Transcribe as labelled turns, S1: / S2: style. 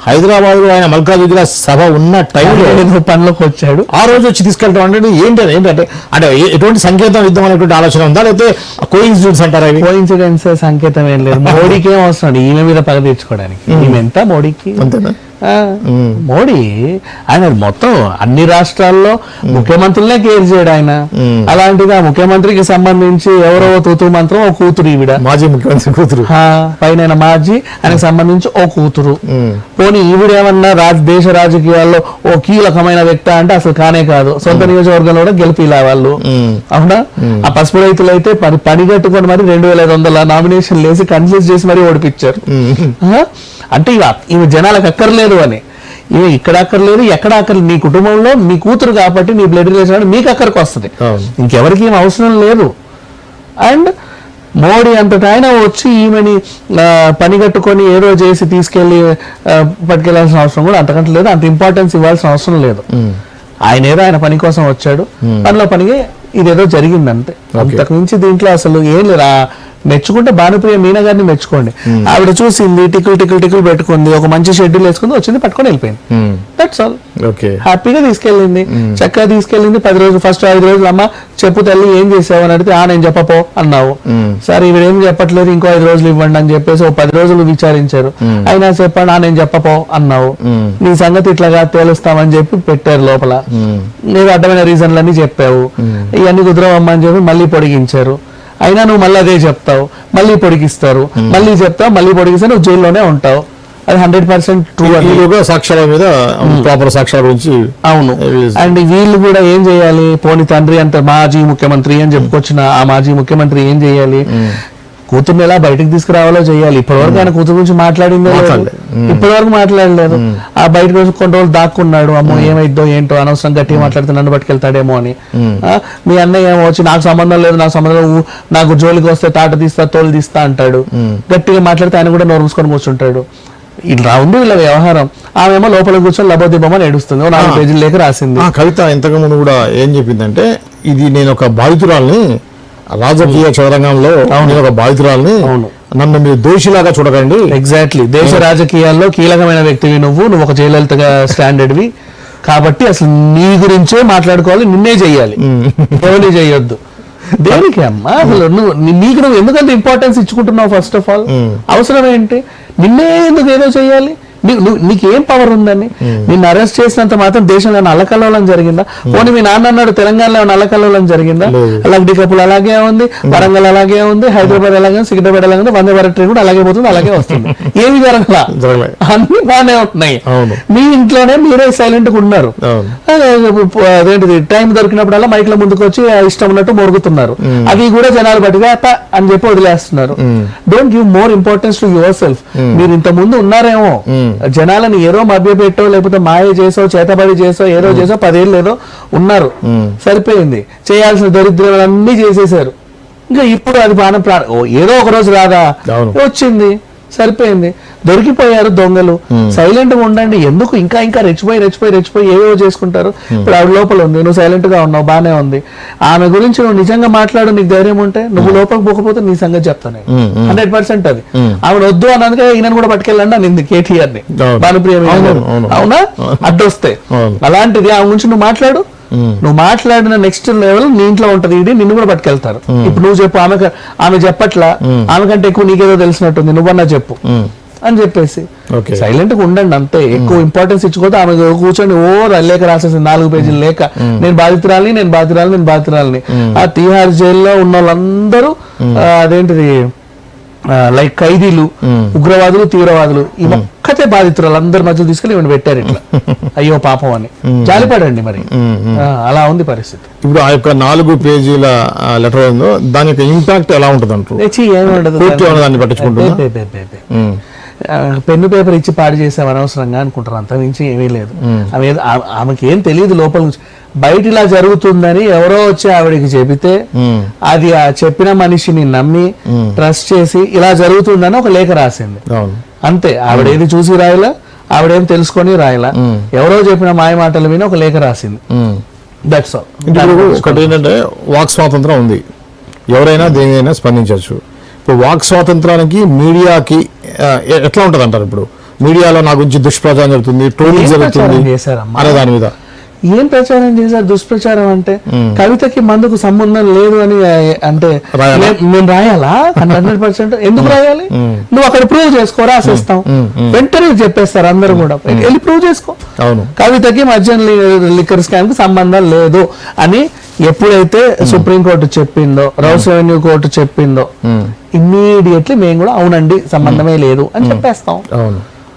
S1: హైదరాబాద్ లో ఆయన మల్కాజ్గిరి సభ ఉన్న టైంలో
S2: పనిలోకి వచ్చాడు.
S1: ఆ రోజు వచ్చి తీసుకెళ్ళడం అంటే ఏంటంటే అంటే ఎటువంటి సంకేతం ఇద్దాం అనేటువంటి ఆలోచన ఉందా, లేకపోతే కోఇన్సిడెన్స్ అంటారా?
S2: కోఇన్సిడెన్స్ సంకేతం ఏం లేదు. మోడీకి ఏం అవసరం ఈమె మీద పగ తీర్చుకోవడానికి. ఈమె ఎంత మోడీకి
S1: అంతేనా?
S2: మోడీ ఆయన మొత్తం అన్ని రాష్ట్రాల్లో ముఖ్యమంత్రులనే కేర్ చేయడు ఆయన. అలాంటిది ఆ ముఖ్యమంత్రికి సంబంధించి ఎవరో తూతూ మంత్రం ఓ కూతురు, ఈవిడ
S1: మాజీ ముఖ్యమంత్రి కూతురు,
S2: పైన మాజీ ఆయనకు సంబంధించి ఓ కూతురు. పోనీ ఈవిడేమన్నా దేశ రాజకీయాల్లో ఓ కీలకమైన వ్యక్తి అంటే అసలు కానే కాదు. సొంత నియోజకవర్గంలో కూడా గెలిపిలా వాళ్ళు. అవునా? ఆ పసుపు రైతులు అయితే పని కట్టుకొని మరి 2500 నామినేషన్లు వేసి కన్ఫ్యూజ్ చేసి మరీ ఓడిపించారు. అంటే ఇవి జనాలకు అక్కర్లేదు అని. ఇవి ఇక్కడ అక్కర్లేదు, ఎక్కడ అక్కర్లేదు. నీ కుటుంబంలో నీ కూతురు కాబట్టి నీ బ్లడ్ రిలేషన్ మీకు అక్కడికి వస్తుంది, ఇంకెవరికి ఏం అవసరం లేదు. అండ్ మోడీ అంతటా ఆయన వచ్చి ఈమెని పని కట్టుకొని ఏదో చేసి తీసుకెళ్లి పట్టుకెళ్లాల్సిన అవసరం కూడా అంతకంటే లేదు, అంత ఇంపార్టెన్స్ ఇవ్వాల్సిన అవసరం లేదు. ఆయన ఏదో ఆయన పని కోసం వచ్చాడు, పనిలో పనికి ఇదేదో జరిగింది అంతే. అంతకు మించి దీంట్లో అసలు ఏం లేదు. మెచ్చుకుంటే భానుప్రియ మీనా గారిని మెచ్చుకోండి. ఆవిడ చూసింది, టిక్కులు పెట్టుకుంది, ఒక మంచి షెడ్యూల్ వేసుకుంది, వచ్చింది, పట్టుకొని వెళ్ళిపోయింది. That's all. హ్యాపీగా తీసుకెళ్ళింది, చక్కగా తీసుకెళ్ళింది. 10 రోజులు ఫస్ట్ 5 రోజులు అమ్మ చెప్పు తల్లి ఏం చేసావు అని అడిగితే నేను చెప్పపో అన్నావు. సరే ఈవిడ ఏం చెప్పట్లేదు, ఇంకో 5 రోజులు ఇవ్వండి అని చెప్పేసి 10 రోజులు విచారించారు. అయినా చెప్పండి నేను చెప్పపో అన్నావు. నీ సంగతి ఇట్లాగా తేలుస్తామని చెప్పి పెట్టారు లోపల. నీకు అడ్డమైన రీజన్లన్నీ చెప్పావు, ఇవన్నీ కుదరవమ్మా అని చెప్పి మళ్ళీ పొడిగించారు. అయినా నువ్వు మళ్ళీ అదే చెప్తావు, మళ్ళీ పొడిగిస్తారు, మళ్ళీ చెప్తావు, మళ్ళీ పొడిగిస్తే నువ్వు జైల్లోనే ఉంటావు. అది 100% ట్రూ.
S1: సాక్ష్యాల మీద ప్రాపర్ సాక్ష్యాల గురించి.
S2: అవును. అండ్ వీళ్ళు కూడా ఏం చేయాలి? పోనీ తండ్రి అంత మాజీ ముఖ్యమంత్రి అని చెప్పుకొచ్చిన ఆ మాజీ ముఖ్యమంత్రి ఏం చేయాలి? కూతుర్ని ఎలా బయటకు తీసుకురావాలో చేయాలి. ఇప్పటివరకు ఆయన కూతురు గురించి మాట్లాడిందో ఇప్పటివరకు మాట్లాడలేదు. ఆ బయటకు వచ్చి కొన్ని రోజులు దాక్కున్నాడు. అమ్మో ఏమైద్దో ఏంటో, అనవసరం గట్టిగా మాట్లాడితే నన్ను పట్టుకెళ్తాడేమో అని. మీ అన్నయ్య ఏమో వచ్చి నాకు సంబంధం లేదు, నాకు జోలికి వస్తే తాట తీస్తా తోలు తీస్తా అంటాడు. గట్టిగా మాట్లాడితే ఆయన కూడా నోరు మూసుకొని కూర్చుంటాడు. ఇలా ఉంది వీళ్ళ వ్యవహారం. ఆమెమో లోపల కూర్చొని లబోదిబ్బమని ఏడుస్తుంది. 4 పేజీల లేఖ రాసింది.
S1: కవిత ఇంతకు ముందు కూడా ఏం చెప్పిందంటే, ఇది నేను ఒక బాధితురాల్ని, రాజకీయ చదరంగంలో నేను ఒక బాధితురాల్ని, నన్ను మీరు దోషిలాగా చూడకండి.
S2: ఎగ్జాక్ట్లీ. దేశ రాజకీయాల్లో కీలకమైన వ్యక్తివి నువ్వు ఒక జయలలితగా స్టాండర్డ్వి కాబట్టి అసలు నీ గురించే మాట్లాడుకోవాలి, నిన్నే చెయ్యాలి, ఎవరిని చెయ్యొద్దు. దేనికి అమ్మా అసలు నీకు నువ్వు ఎందుకంత ఇంపార్టెన్స్ ఇచ్చుకుంటున్నావు? ఫస్ట్ ఆఫ్ ఆల్ అవసరం ఏంటి? నిన్నే ఎందుకు ఏదో చెయ్యాలి? నీకేం పవర్ ఉందని? నిన్ను అరెస్ట్ చేసినంత మాత్రం దేశంలో అల్లకల్లోలం జరిగిందా? పోనీ మీ నాన్న అన్నాడు తెలంగాణలో అల్లకల్లోలం జరిగిందా? లగ్డి కప్పులు అలాగే ఉంది, వరంగల్ అలాగే ఉంది, హైదరాబాద్ అలాగే ఉంది, సికింద్రాబాద్ అలాగే ఉంది, వందే భారత్ ట్రైన్ కూడా అలాగే పోతుంది, అలాగే వస్తుంది. ఏమి జరగల, అన్ని బాగానే ఉంటున్నాయి. మీ ఇంట్లోనే మీరే సైలెంట్ గా ఉన్నారు. అదేంటిది టైం దొరికినప్పుడల్లా మైక్ల ముందుకు వచ్చి ఇష్టం ఉన్నట్టు మొరుగుతున్నారు. అవి కూడా జనాలు బట్టిగా అని చెప్పి వదిలేస్తున్నారు. Don't give more importance to your self. మీరు ఇంత ముందు ఉన్నారేమో, జనాలను ఏదో మభ్య పెట్టో లేకపోతే మాయ చేసో చేతబడి చేసో ఏదో చేసో 10 ఏళ్ళు ఏదో ఉన్నారు, సరిపోయింది. చేయాల్సిన దరిద్రాలన్నీ చేసేసారు. ఇంకా ఇప్పుడు అది ఏదో ఒక రోజు రాదా వచ్చింది, సరిపోయింది. దొరికిపోయారు దొంగలు. సైలెంట్ గా ఉండండి. ఎందుకు ఇంకా రెచ్చిపోయి ఏవో చేసుకుంటారు. ఇప్పుడు ఆవిడ లోపల ఉంది, నువ్వు సైలెంట్ గా ఉన్నావు, బానే ఉంది. ఆమె గురించి నువ్వు నిజంగా మాట్లాడు, నీకు ధైర్యం ఉంటే నువ్వు లోపలికి పోకపోతే నీ సంగతి చెప్తాను 100%. అది ఆవిడ వద్దు అన్నందుకే ఈయన కూడా పట్టుకెళ్ళండి అనింది కేటీఆర్ ని, భానుప్రియ. అవునా? అడ్డొస్తే అలాంటిది ఆమె గురించి నువ్వు మాట్లాడు. నువ్వు మాట్లాడిన నెక్స్ట్ లెవెల్ నీ ఇంట్లో ఉంటది, ఇది నిన్ను కూడా పట్టుకెళ్తారు. ఇప్పుడు నువ్వు చెప్పు, ఆమె చెప్పట్లా, ఆమె కంటే ఎక్కువ నీకేదో తెలిసినట్టుంది, నువ్వన్నా చెప్పు అని చెప్పేసి సైలెంట్ గా ఉండండి అంతే. ఎక్కువ ఇంపార్టెన్స్ ఇచ్చుకోతే ఆమె కూర్చొని లేఖ రాసేసింది 4 పేజీల లేఖ. నేను బాధితురాలని. ఆ తిహార్ జైల్లో ఉన్న వాళ్ళందరూ అదేంటిది లైక్ ఖైదీలు, ఉగ్రవాదులు, తీవ్రవాదులు, ఈ ఒక్కతే బాధితురాలు అందరి మధ్య తీసుకెళ్ళి ఇవన్నీ పెట్టారు ఇట్లా. అయ్యో పాపం అని జాలిపడండి. మరి అలా ఉంది పరిస్థితి.
S1: ఇప్పుడు ఆ యొక్క 4 పేజీల లెటర్ ఉందో దాని యొక్క ఇంపాక్ట్ ఎలా ఉంటుంది అంటారు?
S2: ఏమి ఉండదు,
S1: దాన్ని పట్టించుకుంటుంది.
S2: పెన్ను పేపర్ ఇచ్చి పాడు చేసాం అనవసరంగా అనుకుంటారు, అంత మించి ఏమీ లేదు. ఆమెకి ఏం తెలియదు లోపల నుంచి. బయట ఇలా జరుగుతుందని ఎవరో వచ్చి ఆవిడకి చెబితే అది ఆ చెప్పిన మనిషిని నమ్మి ట్రస్ట్ చేసి ఇలా జరుగుతుందని ఒక లేఖ రాసింది అంతే. ఆవిడేది చూసి రాయలా, ఆవిడేం తెలుసుకొని రాయలా, ఎవరో చెప్పిన మాయ మాటలు విని ఒక లేఖ రాసింది. That's all.
S1: ఒకటి ఏంటంటే వాక్ స్వాతంత్రం ఉంది, ఎవరైనా దేనికైనా స్పందించవచ్చు. ఇప్పుడు వాక్ స్వాతంత్రానికి మీడియాకి ఎట్లా ఉంటుంది అంటారు? ఇప్పుడు మీడియాలో నా గురించి దుష్ప్రచారం జరుగుతుంది, ట్రోలింగ్
S2: ఏం
S1: జరుగుతుంది
S2: ప్రచారం చేశారమ్మా?
S1: అనే దాని మీద
S2: ఏం ప్రచారం చేశారు? దుష్ప్రచారం అంటే కవితకి మందుకు సంబంధం లేదు అని అంటే
S1: రాయాలా?
S2: మేము రాయాలా 100%? ఎందుకు రాయాలి? నువ్వు అక్కడ ప్రూవ్ చేసుకో, రాసేస్తాం. వెంటనే చెప్పేస్తారు అందరూ కూడా, వెళ్ళి ప్రూవ్ చేసుకో.
S1: అవును.
S2: కవితకి మద్యం లిక్కర్ స్కామ్ కి సంబంధం లేదు అని ఎప్పుడైతే సుప్రీంకోర్టు చెప్పిందో, రౌస్ రెవెన్యూ కోర్టు చెప్పిందో, ఇమ్మీడియట్లీ మేము కూడా అవునండి సంబంధమే లేదు అని చెప్పేస్తాం.
S1: అవును.